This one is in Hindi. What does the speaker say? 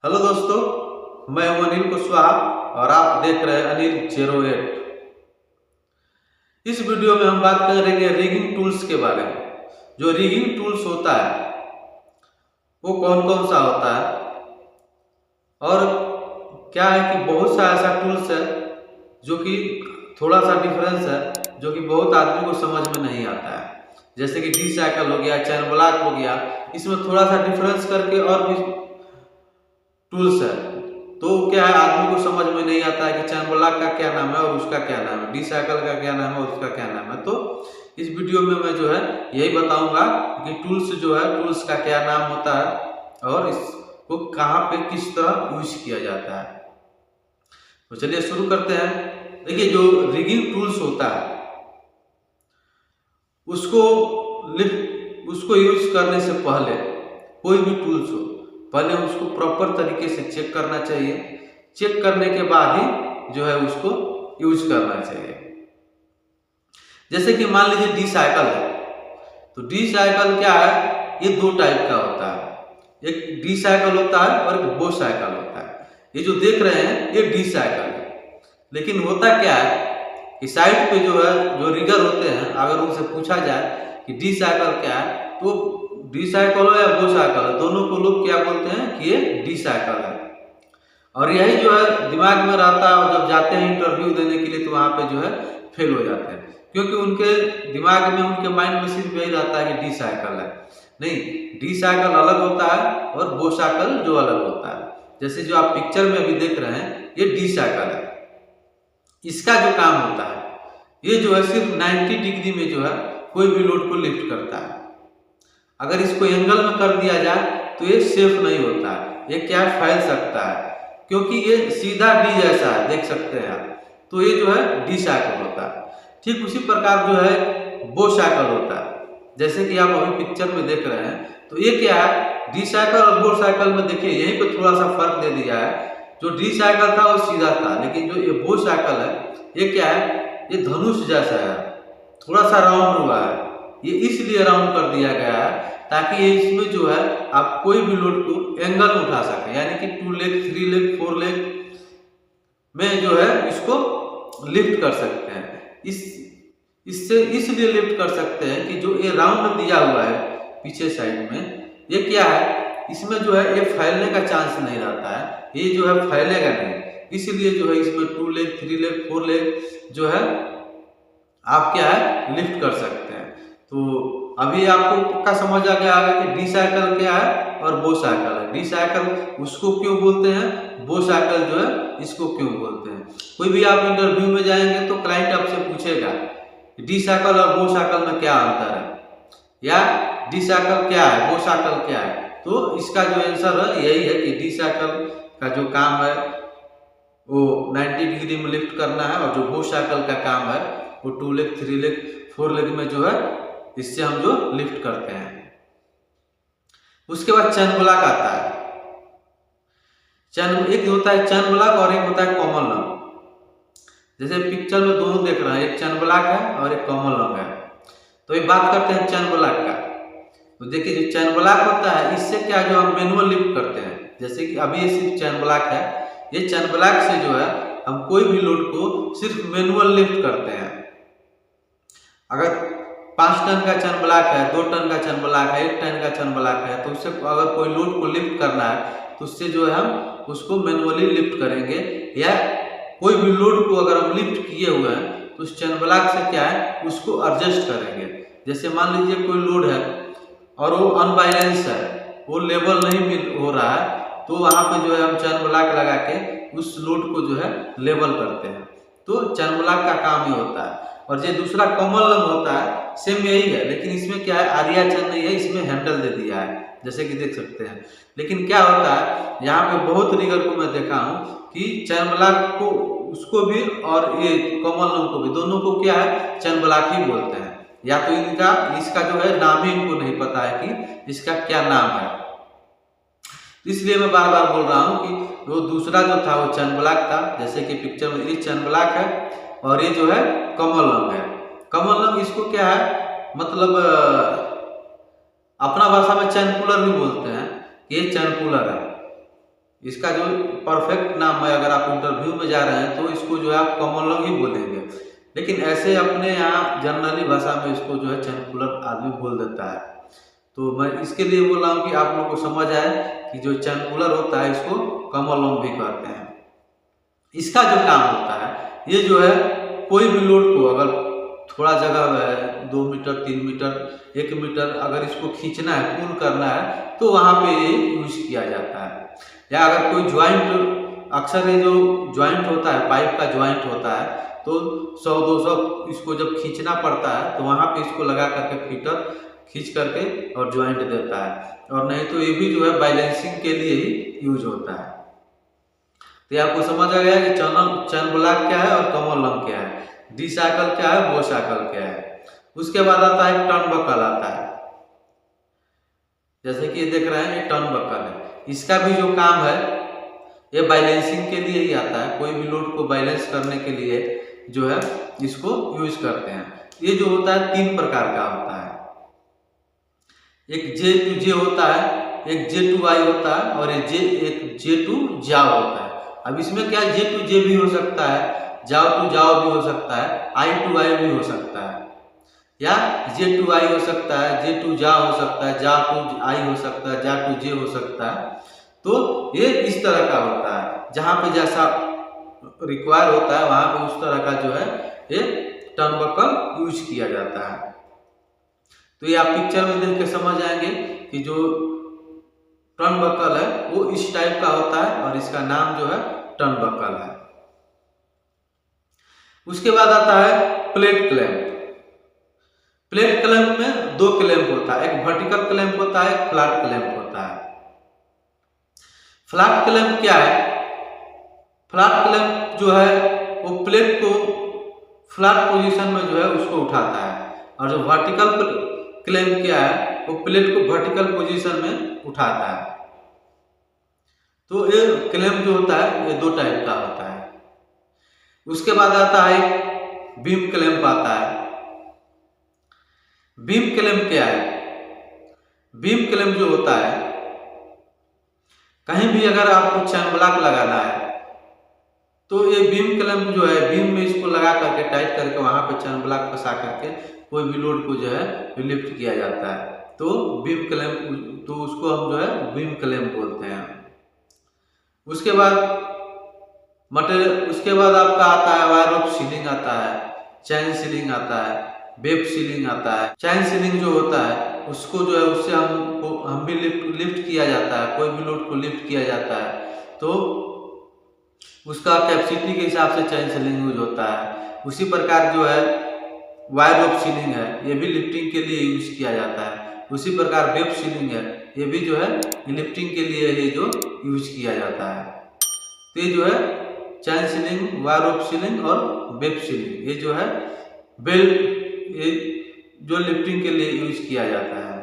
हेलो दोस्तों, मैं हूं अनिल कुशवाहा और आप देख रहे हैं अनिल 08। इस वीडियो में हम बात करेंगे रिगिंग टूल्स के बारे में। जो रिगिंग टूल्स होता है वो कौन कौन सा होता है और क्या है कि बहुत सा ऐसा टूल्स है जो कि थोड़ा सा डिफरेंस है, जो कि बहुत आदमी को समझ में नहीं आता है। जैसे कि डी साइकिल हो गया, चैन ब्लॉक हो गया, इसमें थोड़ा सा डिफरेंस करके और भी टूल्स है। तो क्या है, आदमी को समझ में नहीं आता है कि चैन ब्लॉक का क्या नाम है और उसका क्या नाम है, डी साइकिल का क्या नाम है और उसका क्या नाम है। तो इस वीडियो में मैं जो है यही बताऊंगा कि टूल्स जो है, टूल्स का क्या नाम होता है और इसको कहाँ पे किस तरह यूज किया जाता है। तो चलिए शुरू करते हैं। देखिए, जो रिगिंग टूल्स होता है उसको यूज करने से पहले, कोई भी टूल्स हो, पहले उसको प्रॉपर तरीके से चेक करना चाहिए। चेक करने के बाद ही जो है उसको यूज करना चाहिए। जैसे कि मान लीजिए डी साइकिल है, तो डी साइकिल क्या है, ये दो टाइप का होता है। एक डी साइकिल होता है और एक बो साइकिल होता है। ये जो देख रहे हैं ये डी साइकिल है, लेकिन होता क्या है कि साइड पे जो है जो रिगर होते हैं, अगर उनसे पूछा जाए कि डी साइकिल क्या है, तो डी साइकिल हो या बो साइकिल है, दोनों को लोग क्या बोलते हैं कि ये डी साइकिल है। और यही जो है दिमाग में रहता है और जब जाते हैं इंटरव्यू देने के लिए तो वहाँ पे जो है फेल हो जाते हैं, क्योंकि उनके दिमाग में, उनके माइंड में सिर्फ यही रहता है कि डी साइकिल है। नहीं, डी साइकिल अलग होता है और बो साइकिल जो अलग होता है। जैसे जो आप पिक्चर में अभी देख रहे हैं ये डी साइकिल है। इसका जो काम होता है, ये जो है सिर्फ 90 डिग्री में जो है कोई भी लोड को लिफ्ट करता है। अगर इसको एंगल में कर दिया जाए तो ये सेफ नहीं होता है, ये क्या फैल सकता है, क्योंकि ये सीधा डी जैसा है, देख सकते हैं आप। तो ये जो है डी साइकिल होता है। ठीक उसी प्रकार जो है बो साइकिल होता है, जैसे कि आप अभी पिक्चर में देख रहे हैं। तो ये क्या है, डी साइकिल और बो साइकिल में देखिए यहीं पे थोड़ा सा फर्क दे दिया है। जो डी साइकिल था वो सीधा था, लेकिन जो ये बो साइकिल है ये क्या है, ये धनुष जैसा है, थोड़ा सा राउंड हुआ है। ये इसलिए राउंड कर दिया गया है ताकि ये इसमें जो है आप कोई भी लोड को एंगल में उठा सके, यानी कि 2 लेग, 3 लेग, 4 लेग में जो है इसको लिफ्ट कर सकते हैं। इससे इसलिए लिफ्ट कर सकते हैं कि जो ये राउंड दिया हुआ है पीछे साइड में, ये क्या है, इसमें जो है ये फैलने का चांस नहीं रहता है, ये जो है फैलेगा नहीं। इसलिए जो है इसमें 2 लेग, 3 लेग, 4 लेग जो है आप क्या है लिफ्ट कर सकते हैं। तो अभी आपको पक्का समझ आ गया होगा कि डी साइकिल क्या है और बो साइकिल है। डी साइकिल उसको क्यों बोलते हैं, बो साइकिल जो है इसको क्यों बोलते हैं। कोई भी आप इंटरव्यू में जाएंगे तो क्लाइंट आपसे पूछेगा डी साइकिल और बो साइकिल में क्या अंतर है, या डी साइकिल क्या है, बो साइकिल क्या है। तो इसका जो आंसर है यही है कि डी साइकिल का जो काम है वो 90 डिग्री में लिफ्ट करना है, और जो बो साइकिल का काम है वो 2 लेग, 3 लेग, 4 लेग में जो है इससे हम जो लिफ्ट करते हैं। उसके बाद चैन ब्लॉक आता है। एक होता है चैन ब्लॉक और एक होता है कॉमन लंग। जैसे पिक्चर में दोनों देख रहे हैं, एक चैन ब्लॉक है और एक कॉमन लंग है। तो ये बात करते हैं चैन ब्लॉक का। तो देखिए, जो चैन ब्लॉक होता है इससे क्या, जो हम मैनुअल लिफ्ट करते हैं, जैसे कि अभी ये सिर्फ चैन ब्लॉक है, ये चैन ब्लॉक से जो है हम कोई भी लोड को सिर्फ मैनुअल लिफ्ट करते हैं। अगर 5 टन का चैन ब्लॉक है, 2 टन का चैन ब्लॉक है, 1 टन का चैन ब्लॉक है, तो उससे अगर कोई लोड को लिफ्ट करना है तो उससे जो है हम उसको मैनुअली लिफ्ट करेंगे। या कोई भी लोड को अगर हम लिफ्ट किए हुए हैं तो उस चैन ब्लॉक से क्या है उसको एडजस्ट करेंगे। जैसे मान लीजिए कोई लोड है और वो अनबैलेंस है, वो लेवल नहीं हो रहा है, तो वहाँ पे जो है हम चैन ब्लॉक लगा के उस लोड को जो है लेवल करते हैं। तो चैन ब्लॉक का काम ही होता है। और जो दूसरा कॉमन लंग होता है सेम यही है, लेकिन इसमें क्या है, आरिया चैन नहीं है, इसमें हैंडल दे दिया है, जैसे कि देख सकते हैं। लेकिन क्या होता है, यहाँ पे बहुत रिगर को मैं देखा हूँ कि चैन ब्लॉक को उसको भी और ये कॉमन लंग को भी, दोनों को क्या है चैन ब्लॉक ही बोलते हैं। या तो इसका जो है नाम ही इनको नहीं पता है कि इसका क्या नाम है। इसलिए मैं बार बार बोल रहा हूँ कि वो दूसरा जो था वो चैन ब्लॉक था, जैसे कि पिक्चर में ये चैन ब्लॉक है और ये जो है कॉमन लंग है। कॉमन लंग इसको क्या है, मतलब अपना भाषा में चैन पुलर भी बोलते हैं, ये चैन पुलर है। इसका जो परफेक्ट नाम है, अगर आप इंटरव्यू में जा रहे हैं तो इसको जो है आप कॉमन लॉन्ग ही बोलेंगे, लेकिन ऐसे अपने यहाँ जनरली भाषा में इसको जो है चैन कूलर आदमी बोल देता है। तो मैं इसके लिए बोल रहा हूँ कि आप लोग को समझ आए कि जो चैन कूलर होता है इसको कॉमन लॉन्ग भी कहते हैं। इसका जो काम होता है, ये जो है कोई भी लोड को अगर थोड़ा जगह है 2 मीटर 3 मीटर 1 मीटर अगर इसको खींचना है, पुल करना है, तो वहाँ पे ये यूज किया जाता है। या अगर कोई ज्वाइंट, अक्सर ये जो ज्वाइंट होता है, पाइप का ज्वाइंट होता है, तो 100-200 इसको जब खींचना पड़ता है तो वहाँ पे इसको लगा करके फीटर खींच करके और ज्वाइंट देता है। और नहीं तो ये भी जो है बैलेंसिंग के लिए ही यूज होता है। तो ये आपको समझ आ गया कि चैन ब्लॉक क्या है और कॉमन लॉन्ग क्या है, डी साइकिल क्या है, बो साइकिल क्या है। उसके बाद आता है टर्न बकल आता है, जैसे कि ये देख रहे हैं, ये टर्न बकल है। इसका भी जो काम है ये बैलेंसिंग के लिए ही आता है। कोई भी लोड को बैलेंस करने के लिए जो है इसको यूज करते हैं। ये जो होता है 3 प्रकार का होता है, एक J2J होता है, एक J2I होता है और एक J2JAW होता है। अब इसमें क्या J2J भी हो सकता है, JAW भी हो सकता है, I2I भी हो सकता है, या J2I हो सकता है, J2JAW हो सकता है, JAW2I हो सकता है, JAW2J हो सकता है। तो ये इस तरह का होता है, जहाँ पे जैसा रिक्वायर होता है वहाँ पे उस तरह का जो है ये टर्न बकल यूज किया जाता है। तो ये आप पिक्चर में देख के समझ आएंगे कि जो टर्न बकल है वो इस टाइप का होता है और इसका नाम जो है टर्न बकल है। उसके बाद आता है प्लेट क्लैंप। प्लेट क्लैंप में 2 क्लैंप होता है, एक वर्टिकल क्लैंप होता है, एक फ्लैट क्लैंप होता है। फ्लैट क्लैंप क्या है? फ्लैट क्लैंप जो है वो प्लेट को फ्लैट पोजीशन में जो है उसको उठाता है, और जो वर्टिकल क्लैंप क्या है वो प्लेट को वर्टिकल पोजीशन में उठाता है। तो ये क्लैंप जो होता है ये 2 टाइप का होता है। उसके बाद आता है बीम क्लैंप आता है। बीम क्लैंप क्या है? बीम क्लैंप जो होता है, कहीं भी अगर आपको चैन ब्लॉक लगाना है तो ये बीम क्लैंप जो है, बीम में इसको लगा करके टाइट करके वहां पे चैन ब्लॉक फंसा करके कोई भी लोड को जो है लिफ्ट किया जाता है। तो बीम क्लैंप, तो उसको हम जो है बीम क्लैंप बोलते हैं। उसके बाद उसके बाद आपका आता है वायर रोप सीलिंग आता है, चैन सीलिंग आता है, वेब सीलिंग आता है। चैन सीलिंग जो होता है उसको जो है उससे हम भी लिफ्ट किया जाता है, कोई भी लोड को लिफ्ट किया जाता है, तो उसका कैपेसिटी के हिसाब से चैन सीलिंग यूज होता है। उसी प्रकार जो है वायर रोप सीलिंग है, ये भी लिफ्टिंग के लिए यूज किया जाता है। उसी प्रकार वेब सीलिंग है, ये भी जो है लिफ्टिंग के लिए ये जो यूज किया जाता है। तो ये जो है चैन सीलिंग, वायर रोप सीलिंग और वेब सीलिंग, ये जो है बेल्ट, ये जो लिफ्टिंग के लिए यूज किया जाता है।